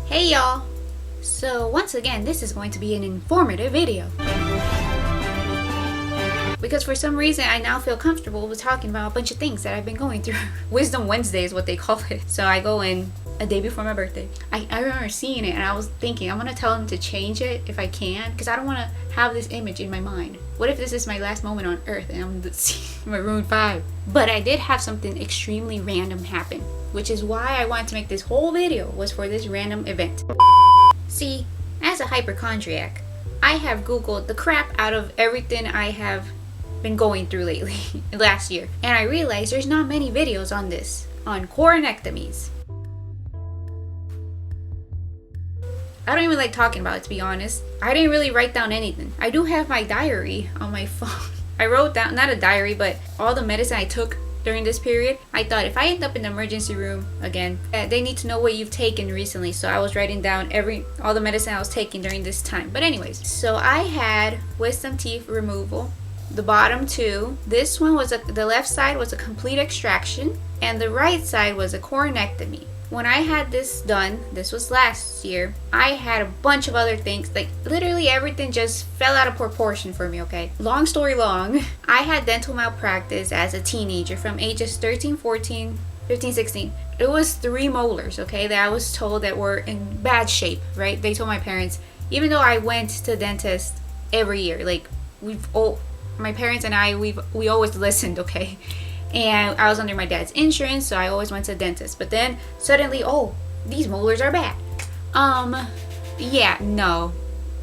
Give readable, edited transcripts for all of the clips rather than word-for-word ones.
Hey y'all! So once again, this is going to be an informative video. Because for some reason, I now feel comfortable with talking about a bunch of things that I've been going through. Wisdom Wednesday is what they call it. So I go in a day before my birthday. I remember seeing it and I was thinking, I'm going to tell them to change it if I can. Because I don't want to have this image in my mind. What if this is my last moment on Earth and I'm Maroon 5? But I did have something extremely random happen. Which is why I wanted to make this whole video, was for this random event. See, as a hypochondriac, I have Googled the crap out of everything I have been going through lately, last year. And I realized there's not many videos on this, on coronectomies. I don't even like talking about it, to be honest. I didn't really write down anything. I do have my diary on my phone. I wrote down, not a diary, but all the medicine I took during this period. I thought if I end up in the emergency room again, they need to know what you've taken recently. So I was writing down all the medicine I was taking during this time. But anyways, so I had wisdom teeth removal, the bottom two. This one was the left side was a complete extraction, and the right side was a coronectomy. When I had this done, this was last year, I had a bunch of other things. Like literally everything just fell out of proportion for me, okay? Long story long, I had dental malpractice as a teenager from ages 13, 14, 15, 16. It was 3 molars, okay, that I was told that were in bad shape, right? They told my parents, even though I went to the dentist every year, like my parents and I, we always listened, okay? And I was under my dad's insurance, so I always went to the dentist. But then suddenly, oh, these molars are bad. Yeah, no,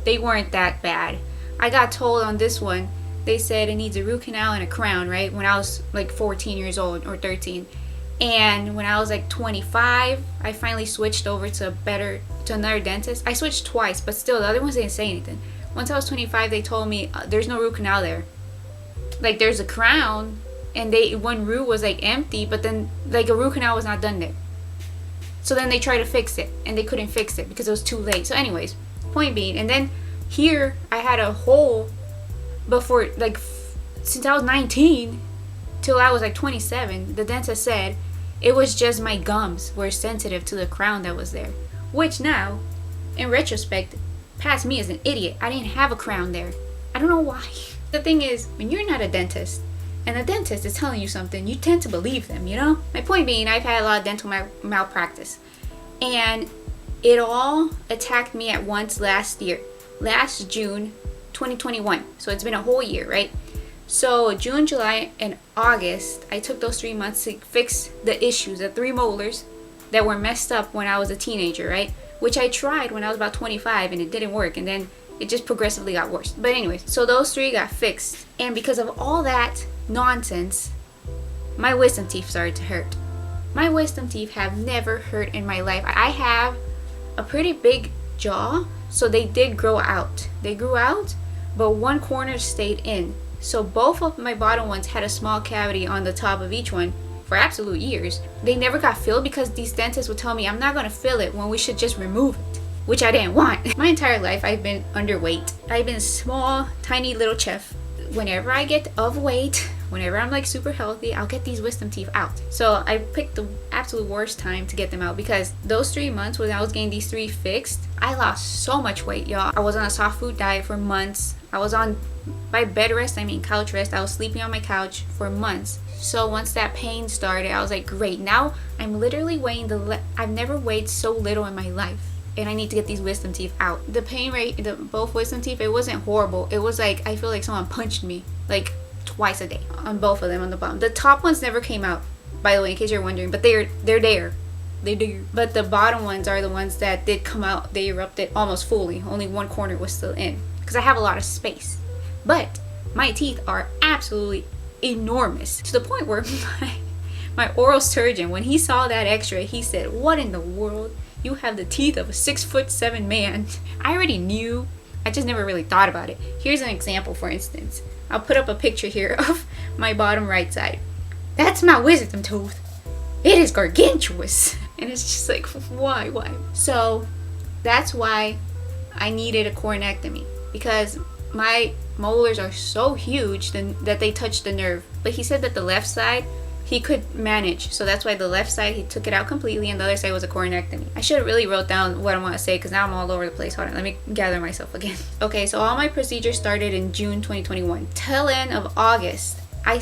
they weren't that bad. I got told on this one, they said it needs a root canal and a crown, right? When I was like 14 years old or 13. And when I was like 25, I finally switched over to another dentist. I switched twice, but still the other ones didn't say anything. Once I was 25, they told me there's no root canal there. Like there's a crown, and one root was like empty, but then like a root canal was not done there. So then they tried to fix it and they couldn't fix it because it was too late. So anyways, point being, and then here I had a hole before, like since I was 19 till I was like 27. The dentist said it was just my gums were sensitive to the crown that was there, which now in retrospect past me as an idiot. I didn't have a crown there. I don't know why. The thing is, when you're not a dentist and the dentist is telling you something, you tend to believe them, you know? My point being, I've had a lot of dental malpractice. And it all attacked me at once last year. Last June 2021. So it's been a whole year, right? So June, July, and August, I took those 3 months to fix the issues, the 3 molars that were messed up when I was a teenager, right? Which I tried when I was about 25 and it didn't work. And then it just progressively got worse. But anyways, so those 3 got fixed. And because of all that nonsense, my wisdom teeth started to hurt. My wisdom teeth have never hurt in my life. I have a pretty big jaw, so they did grow out. They grew out, but one corner stayed in. So both of my bottom ones had a small cavity on the top of each one for absolute years. They never got filled because these dentists would tell me I'm not going to fill it when we should just remove it, which I didn't want. My entire life I've been underweight. I've been a small, tiny little chef. Whenever I get of weight, whenever I'm like super healthy, I'll get these wisdom teeth out. So I picked the absolute worst time to get them out because those 3 months when I was getting these 3 fixed, I lost so much weight, y'all. I was on a soft food diet for months. I was on, by bed rest, I mean couch rest. I was sleeping on my couch for months. So once that pain started, I was like, great. Now I'm literally weighing I've never weighed so little in my life. And I need to get these wisdom teeth out. The pain rate, both wisdom teeth, it wasn't horrible. It was like, I feel like someone punched me like twice a day on both of them on the bottom. The top ones never came out, by the way, in case you're wondering, but they're there. They do. But the bottom ones are the ones that did come out. They erupted almost fully. Only one corner was still in because I have a lot of space. But my teeth are absolutely enormous to the point where my oral surgeon, when he saw that x-ray, he said, what in the world? You have the teeth of a 6'7" man. I already knew. I just never really thought about it. Here's an example, for instance. I'll put up a picture here of my bottom right side. That's my wisdom tooth. It is gargantuous. And it's just like, why? So that's why I needed a coronectomy. Because my molars are so huge that they touch the nerve. But he said that the left side he could manage. So that's why the left side, he took it out completely, and the other side was a coronectomy. I should have really wrote down what I want to say, because now I'm all over the place. Hold on, let me gather myself again. Okay, so all my procedures started in June 2021. Till end of August, they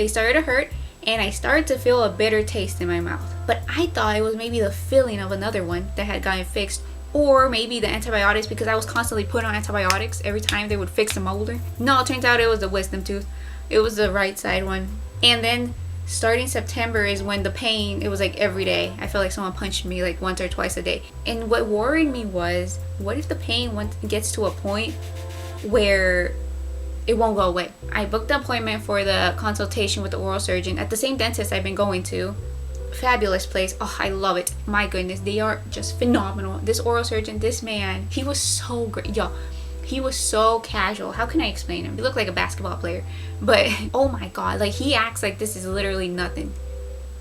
started to hurt, and I started to feel a bitter taste in my mouth. But I thought it was maybe the filling of another one that had gotten fixed, or maybe the antibiotics, because I was constantly put on antibiotics every time they would fix a molder. No, it turns out it was the wisdom tooth. It was the right side one. And then starting September is when the pain, it was like every day. I felt like someone punched me like once or twice a day. And what worried me was, what if the pain gets to a point where it won't go away? I booked an appointment for the consultation with the oral surgeon at the same dentist I've been going to. Fabulous place. Oh, I love it. My goodness, they are just phenomenal. This oral surgeon, this man, he was so great. Yo, he was so casual. How can I explain him? He looked like a basketball player, but oh my god, like he acts like this is literally nothing.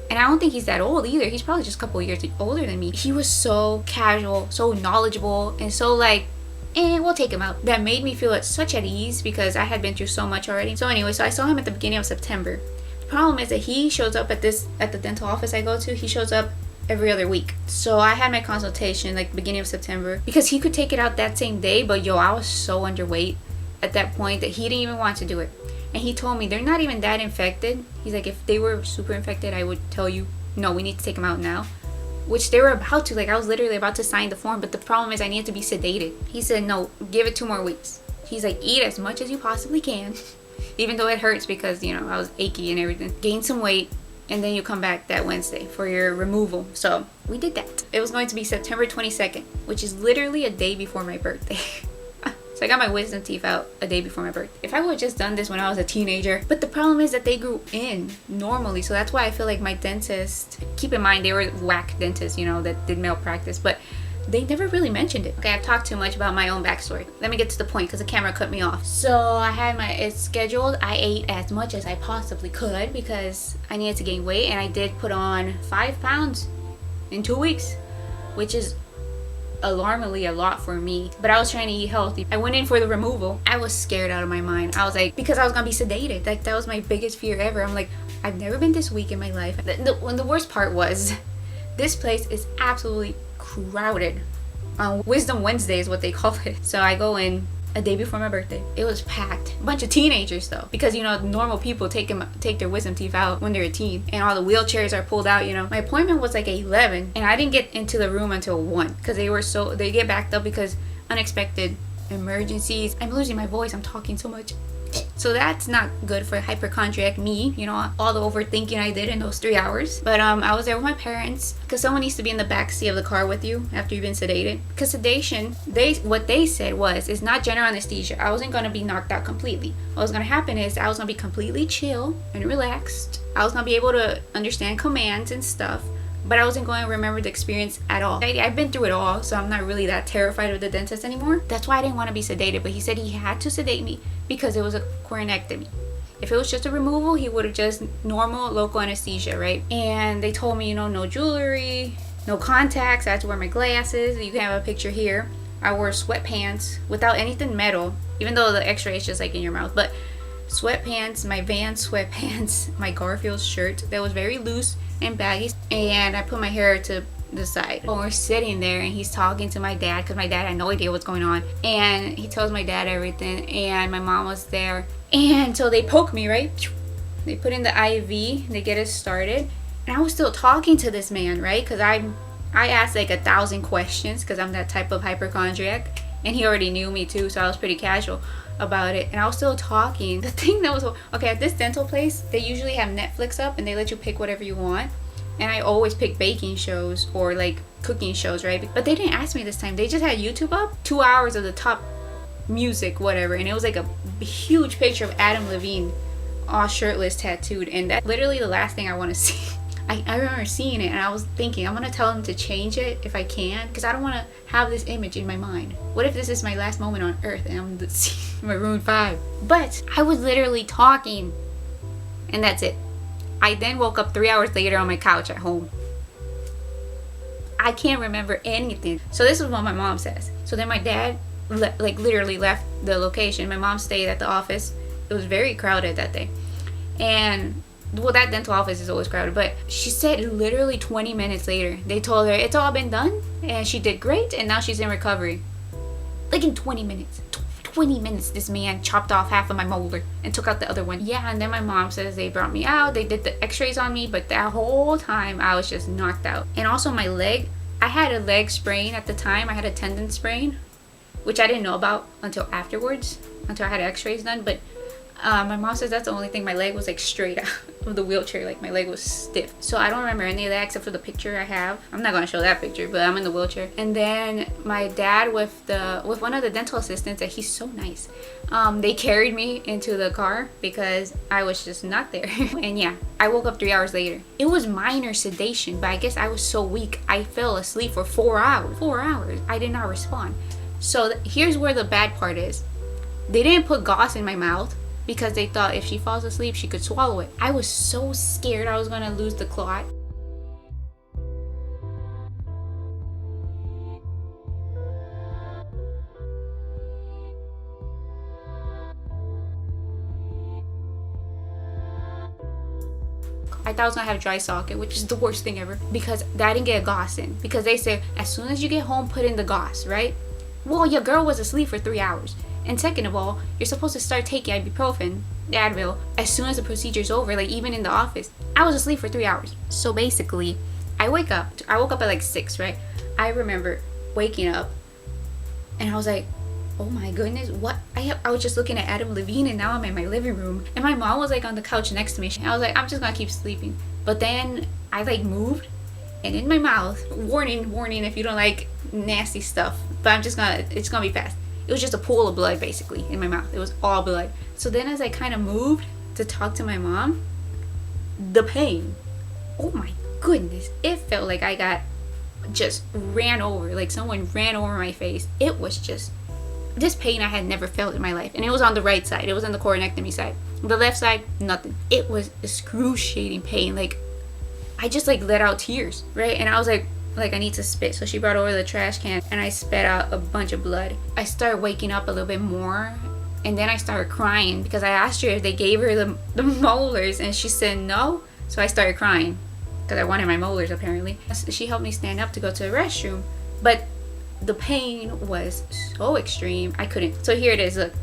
And I don't think he's that old either. He's probably just a couple years older than me. He was so casual, so knowledgeable, and so like, we'll take him out. That made me feel such at ease, because I had been through so much already. So anyway, so I saw him at the beginning of September. The problem is that he shows up at the dental office I go to. He shows up every other week. So I had my consultation like beginning of September, because he could take it out that same day, but yo, I was so underweight at that point that he didn't even want to do it. And he told me they're not even that infected. He's like, if they were super infected, I would tell you, no, we need to take them out now. Which they were about to. Like, I was literally about to sign the form, but the problem is I needed to be sedated. He said, no, give it 2 more weeks. He's like, eat as much as you possibly can, even though it hurts, because, you know, I was achy and everything. Gain some weight, and then you come back that Wednesday for your removal. So we did that. It was going to be September 22nd, which is literally a day before my birthday. So I got my wisdom teeth out a day before my birthday. If I would have just done this when I was a teenager. But the problem is that they grew in normally. So that's why I feel like my dentist, keep in mind they were whack dentists, you know, that did malpractice, but they never really mentioned it. Okay, I've talked too much about my own backstory. Let me get to the point, because the camera cut me off. So I had it's scheduled. I ate as much as I possibly could because I needed to gain weight, and I did put on 5 pounds in 2 weeks, which is alarmingly a lot for me. But I was trying to eat healthy. I went in for the removal. I was scared out of my mind. I was like, because I was gonna be sedated. Like, that was my biggest fear ever. I'm like, I've never been this weak in my life. The worst part was, this place is absolutely crowded on Wisdom Wednesday is what they call it. So I go in a day before my birthday. It was packed. A bunch of teenagers though, because you know normal people take their wisdom teeth out when they're a teen, and all the wheelchairs are pulled out. You know, my appointment was like at 11, and I didn't get into the room until 1, because they get backed up because unexpected emergencies. I'm losing my voice. I'm talking so much. So that's not good for hypochondriac me, you know, all the overthinking I did in those 3 hours. But I was there with my parents, because someone needs to be in the back seat of the car with you after you've been sedated. Because sedation, what they said was, it's not general anesthesia. I wasn't going to be knocked out completely. What was going to happen is I was going to be completely chill and relaxed. I was going to be able to understand commands and stuff, but I wasn't going to remember the experience at all. I've been through it all, so I'm not really that terrified of the dentist anymore. That's why I didn't want to be sedated, but he said he had to sedate me because it was a coronectomy. If it was just a removal, he would have just normal local anesthesia, right? And they told me, you know, no jewelry, no contacts. I had to wear my glasses. You can have a picture here. I wore sweatpants without anything metal, even though the X-ray is just like in your mouth. But sweatpants, my Vans sweatpants, my Garfield shirt that was very loose and baggy, and I put my hair to the side. When we're sitting there and he's talking to my dad, because my dad had no idea what's going on, and he tells my dad everything, and my mom was there, and so they poke me, right? They put in the IV, they get us started, and I was still talking to this man, right? Because I asked like 1,000 questions, because I'm that type of hypochondriac, and he already knew me too, so I was pretty casual about it, and I was still talking. The thing that was, okay, at this dental place, they usually have Netflix up and they let you pick whatever you want, and I always pick baking shows or like cooking shows, right? But they didn't ask me this time. They just had YouTube up, 2 hours of the top music, whatever, and it was like a huge picture of Adam Levine all shirtless, tattooed, and that's literally the last thing I want to see. I remember seeing it and I was thinking, I'm gonna tell him to change it if I can, because I don't want to have this image in my mind. What if this is my last moment on earth and I'm Maroon 5? But I was literally talking, and that's it. I then woke up 3 hours later on my couch at home. I can't remember anything. So this is what my mom says. So then my dad like literally left the location. My mom stayed at the office. It was very crowded that day, and Well, that dental office is always crowded, but she said literally 20 minutes later, they told her it's all been done and she did great and now she's in recovery. Like in 20 minutes. 20 minutes, this man chopped off half of my molar and took out the other one. Yeah, and then my mom says they brought me out, they did the x-rays on me, but that whole time I was just knocked out. And also my leg, I had a leg sprain at the time. I had a tendon sprain, which I didn't know about until afterwards, until I had x-rays done. But my mom says that's the only thing. My leg was like straight out of the wheelchair, like my leg was stiff. So I don't remember any of that except for the picture I have. I'm not gonna show that picture, but I'm in the wheelchair. And then my dad with one of the dental assistants, and he's so nice, they carried me into the car because I was just not there. And yeah, I woke up 3 hours later. It was minor sedation, but I guess I was so weak I fell asleep for 4 hours. 4 hours. I did not respond. So here's where the bad part is. They didn't put gauze in my mouth because they thought if she falls asleep, she could swallow it. I was so scared I was gonna lose the clot. I thought I was gonna have a dry socket, which is the worst thing ever, because I didn't get a gauze in. Because they said, as soon as you get home, put in the gauze, right? Well, your girl was asleep for 3 hours. And second of all, you're supposed to start taking ibuprofen, Advil, as soon as the procedure's over, like even in the office. I was asleep for 3 hours. So basically, I woke up at like 6, right? I remember waking up and I was like, oh my goodness, what? I was just looking at Adam Levine and now I'm in my living room. And my mom was like on the couch next to me. I was like, I'm just gonna keep sleeping. But then I like moved and in my mouth, warning if you don't like nasty stuff, but it's gonna be fast. It was just a pool of blood basically in my mouth. It was all blood. So then as I kind of moved to talk to my mom, the pain, oh my goodness, it felt like I got just ran over, like someone ran over my face. It was just, this pain I had never felt in my life. And it was on the right side. It was on the coronectomy side. The left side, nothing. It was excruciating pain. Like I just like let out tears, right? And I was like I need to spit. So she brought over the trash can and I spat out a bunch of blood. I started waking up a little bit more and then I started crying because I asked her if they gave her the molars and she said no. So I started crying because I wanted my molars apparently. She helped me stand up to go to the restroom, but the pain was so extreme I couldn't. So here it is, look,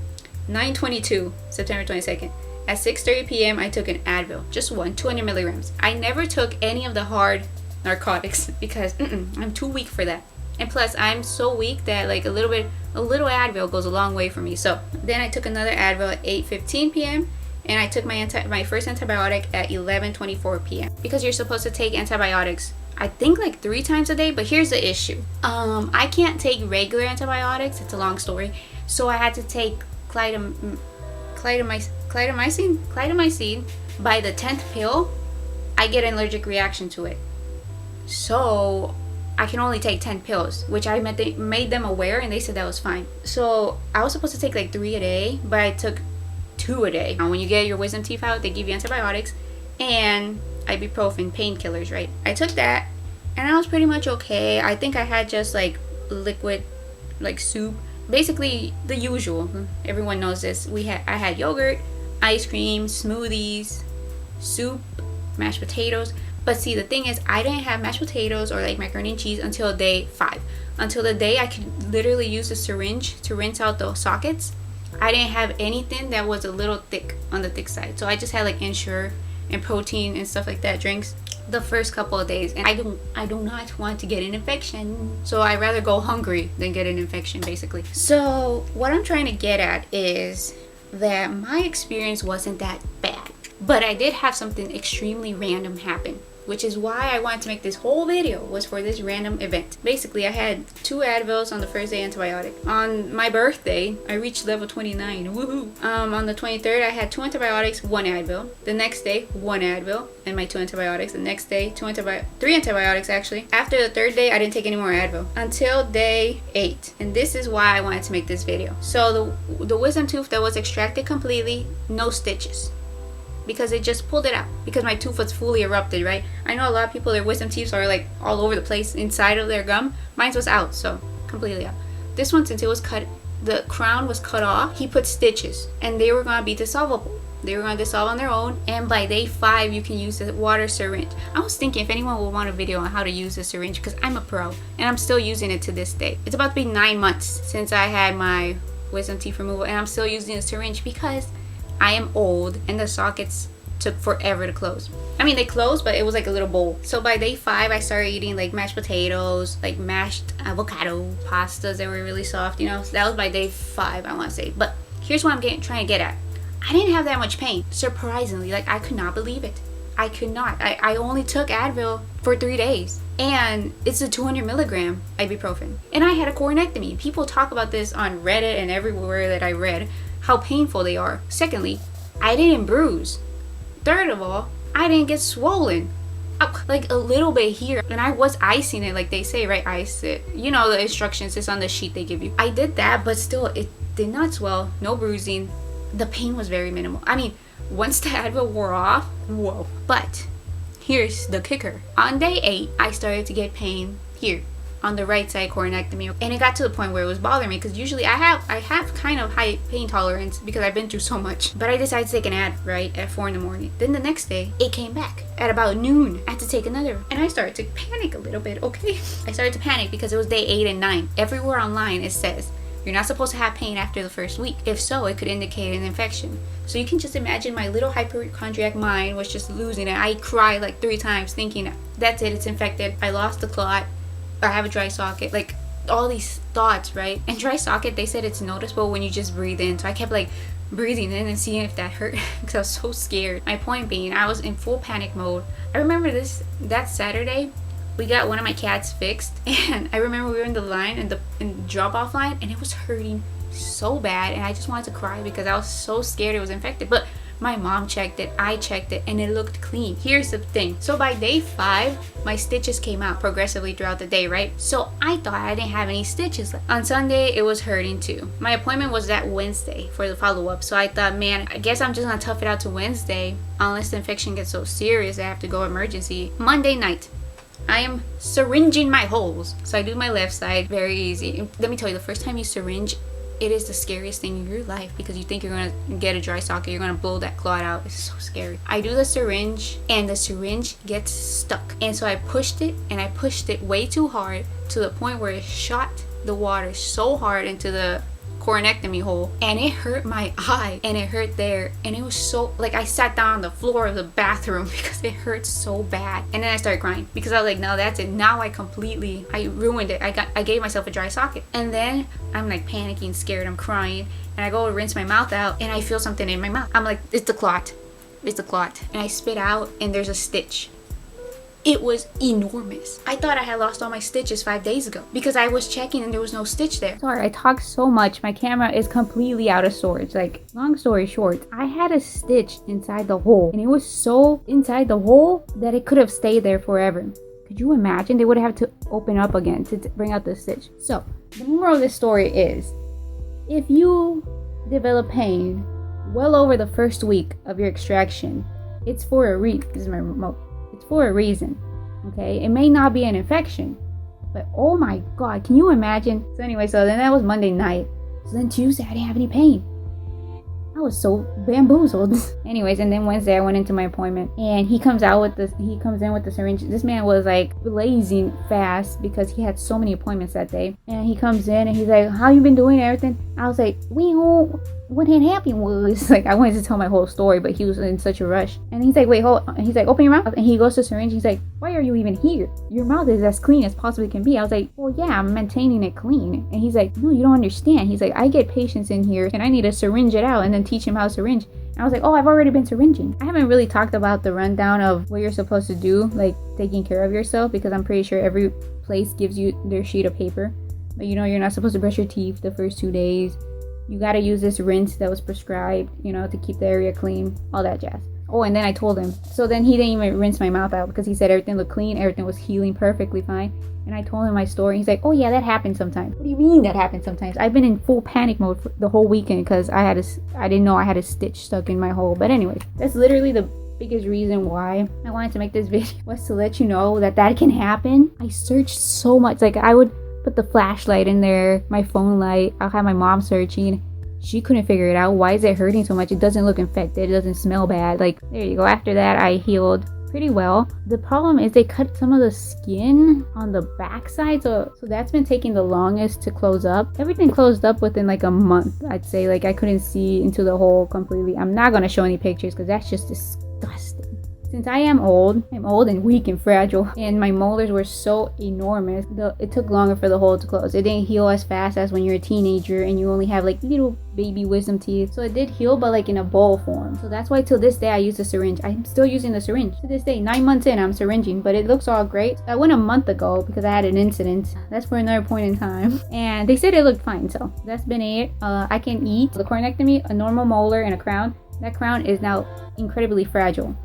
9/22, September 22nd. At 6:30 p.m. I took an Advil, just one, 200 milligrams. I never took any of the hard narcotics because I'm too weak for that. And plus I'm so weak that like a little Advil goes a long way for me. So then I took another Advil at 8:15 p.m. and I took my first antibiotic at 11:24 p.m. because you're supposed to take antibiotics I think like 3 times a day. But here's the issue, I can't take regular antibiotics, it's a long story. So I had to take clindamycin by the 10th pill. I get an allergic reaction to it. So I can only take 10 pills, which I made them aware and they said that was fine. So I was supposed to take like 3 a day, but I took 2 a day. Now when you get your wisdom teeth out, they give you antibiotics and ibuprofen, painkillers, right? I took that and I was pretty much okay. I think I had just like liquid, like soup, basically the usual. Everyone knows this. I had yogurt, ice cream, smoothies, soup, mashed potatoes. But see, the thing is, I didn't have mashed potatoes or like macaroni and cheese until day 5. Until the day I could literally use a syringe to rinse out the sockets. I didn't have anything that was a little thick on the thick side. So I just had like Ensure and protein and stuff like that, drinks, the first couple of days. And I do not want to get an infection. So I'd rather go hungry than get an infection, basically. So what I'm trying to get at is that my experience wasn't that bad. But I did have something extremely random happen, which is why I wanted to make this whole video, was for this random event. Basically, I had 2 Advils on the first day antibiotic. On my birthday, I reached level 29, woohoo! On the 23rd, I had 2 antibiotics, 1 Advil. The next day, 1 Advil and my 2 antibiotics. The next day, 3 antibiotics actually. After the 3rd day, I didn't take any more Advil until day 8. And this is why I wanted to make this video. So the wisdom tooth that was extracted completely, no stitches, because it just pulled it out because my tooth was fully erupted, right? I know a lot of people, their wisdom teeth are like all over the place inside of their gum. Mine was out, so completely out. This one, since it was cut, the crown was cut off, he put stitches and they were gonna be dissolvable. They were going to dissolve on their own, and by day 5 you can use the water syringe. I was thinking if anyone would want a video on how to use the syringe, because I'm a pro and I'm still using it to this day. It's about to be 9 months since I had my wisdom teeth removal, and I'm still using the syringe because I am old and the sockets took forever to close. I mean, they closed, but it was like a little bowl. So by day 5 I started eating like mashed potatoes, like mashed avocado pastas that were really soft, you know. So that was by day 5, I want to say. But here's what I'm trying to get at. I didn't have that much pain, surprisingly. Like, I could not believe it. I could not. I only took Advil for 3 days, and it's a 200 milligram ibuprofen. And I had a coronectomy. People talk about this on Reddit and everywhere that I read, how painful they are. Secondly, I didn't bruise. Third of all, I didn't get swollen. Like a little bit here, and I was icing it like they say, right? Ice it. You know the instructions, it's on the sheet they give you. I did that, but still it did not swell, no bruising. The pain was very minimal. I mean, once the Advil wore off, whoa. But here's the kicker. On day 8, I started to get pain here on the right side coronectomy, and it got to the point where it was bothering me, because usually I have kind of high pain tolerance because I've been through so much. But I decided to take an Ad right at 4 in the morning. Then the next day it came back at about noon. I had to take another, and I started to panic a little bit. Okay, I started to panic because it was day 8 and 9. Everywhere online it says you're not supposed to have pain after the first week. If so, it could indicate an infection. So you can just imagine my little hypochondriac mind was just losing it. I cried like 3 times thinking, that's it, it's infected. I lost the clot. I have a dry socket. Like, all these thoughts, right? And dry socket, they said it's noticeable when you just breathe in. So I kept like breathing in and seeing if that hurt because I was so scared. My point being, I was in full panic mode. I remember that Saturday, we got one of my cats fixed, and I remember we were in the line, in the drop-off line, and it was hurting so bad, and I just wanted to cry because I was so scared it was infected. But my mom checked it, I checked it, and it looked clean. Here's the thing. So by day 5, my stitches came out progressively throughout the day, right? So I thought I didn't have any stitches left. On Sunday, it was hurting too. My appointment was that Wednesday for the follow-up. So I thought, man, I guess I'm just gonna tough it out to Wednesday unless the infection gets so serious I have to go emergency. Monday night, I am syringing my holes. So I do my left side, very easy. Let me tell you, the first time you syringe, it is the scariest thing in your life because you think you're gonna get a dry socket, you're gonna blow that clot out. It's so scary. I do the syringe, and the syringe gets stuck. And so I pushed it, and I pushed it way too hard to the point where it shot the water so hard into the coronectomy hole, and it hurt my eye, and it hurt there, and it was so, like, I sat down on the floor of the bathroom because it hurt so bad. And then I started crying because I was like, no, that's it, now I ruined it. I gave myself a dry socket. And then I'm like panicking, scared, I'm crying, and I go to rinse my mouth out, and I feel something in my mouth. I'm like, it's the clot, and I spit out, and there's a stitch. It was enormous. I thought I had lost all my stitches 5 days ago because I was checking and there was no stitch there. Sorry, I talk so much. My camera is completely out of storage. Like, long story short, I had a stitch inside the hole, and it was so inside the hole that it could have stayed there forever. Could you imagine? They would have to open up again to bring out the stitch. So, the moral of this story is, if you develop pain well over the first week of your extraction, it's for a reason. This is my remote. It's for a reason, okay? It may not be an infection, but oh my God, can you imagine? So anyway, so then that was Monday night. So then Tuesday, I didn't have any pain. I was so bamboozled. Anyways, and then Wednesday I went into my appointment, and he comes in with the syringe. This man was like blazing fast because he had so many appointments that day. And he comes in and he's like, how you been doing, everything? I was like, what had happened was, like, I wanted to tell my whole story, but he was in such a rush. And he's like, wait, hold on. He's like, open your mouth. And he goes to the syringe. He's like, why are you even here? Your mouth is as clean as possibly can be. I was like, well, yeah, I'm maintaining it clean. And he's like, no, you don't understand. He's like, I get patients in here and I need to syringe it out and then teach him how to syringe. And I was like, oh, I've already been syringing. I haven't really talked about the rundown of what you're supposed to do, like taking care of yourself, because I'm pretty sure every place gives you their sheet of paper. But you know, you're not supposed to brush your teeth the first 2 days. You gotta use this rinse that was prescribed, you know, to keep the area clean, all that jazz. Oh, and then I told him. So then he didn't even rinse my mouth out because he said everything looked clean, everything was healing perfectly fine. And I told him my story. He's like, oh yeah, that happens sometimes. What do you mean that happens sometimes? I've been in full panic mode for the whole weekend because I didn't know I had a stitch stuck in my hole. But anyways, that's literally the biggest reason why I wanted to make this video, was to let you know that can happen. I searched so much. Like, I would put the flashlight in there, my phone light. I'll have my mom searching. She couldn't figure it out. Why is it hurting so much? It doesn't look infected. It doesn't smell bad. Like, there you go. After that, I healed pretty well. The problem is they cut some of the skin on the backside, so that's been taking the longest to close up. Everything closed up within like a month, I'd say. Like, I couldn't see into the hole completely. I'm not gonna show any pictures because that's just disgusting. Since I am old, I'm old and weak and fragile, and my molars were so enormous, it took longer for the hole to close. It didn't heal as fast as when you're a teenager and you only have like little baby wisdom teeth. So it did heal, but like in a bowl form. So that's why till this day I use the syringe. I'm still using the syringe to this day. 9 months in, I'm syringing, but it looks all great. I went a month ago because I had an incident. That's for another point in time, and they said it looked fine. So that's been it. I can eat. The coronectomy, a normal molar and a crown. That crown is now incredibly fragile.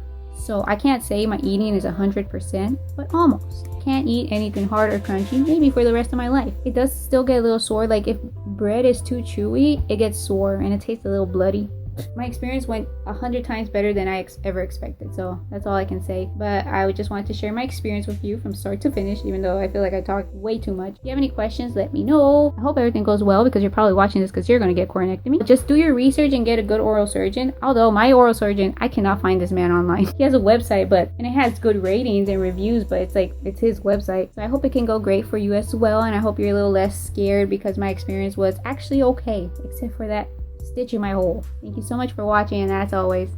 So I can't say my eating is 100%, but almost. Can't eat anything hard or crunchy, maybe for the rest of my life. It does still get a little sore. Like, if bread is too chewy, it gets sore and it tastes a little bloody. My experience went 100 times better than I ever expected, so that's all I can say. But I just wanted to share my experience with you from start to finish, even though I feel like I talked way too much. If you have any questions, let me know. I hope everything goes well, because you're probably watching this because you're going to get coronectomy. Just do your research and get a good oral surgeon. Although my oral surgeon, I cannot find this man online. He has a website, and it has good ratings and reviews, but it's his website. So I hope it can go great for you as well, and I hope you're a little less scared, because my experience was actually okay, except for that stitch in my hole. Thank you so much for watching, and as always,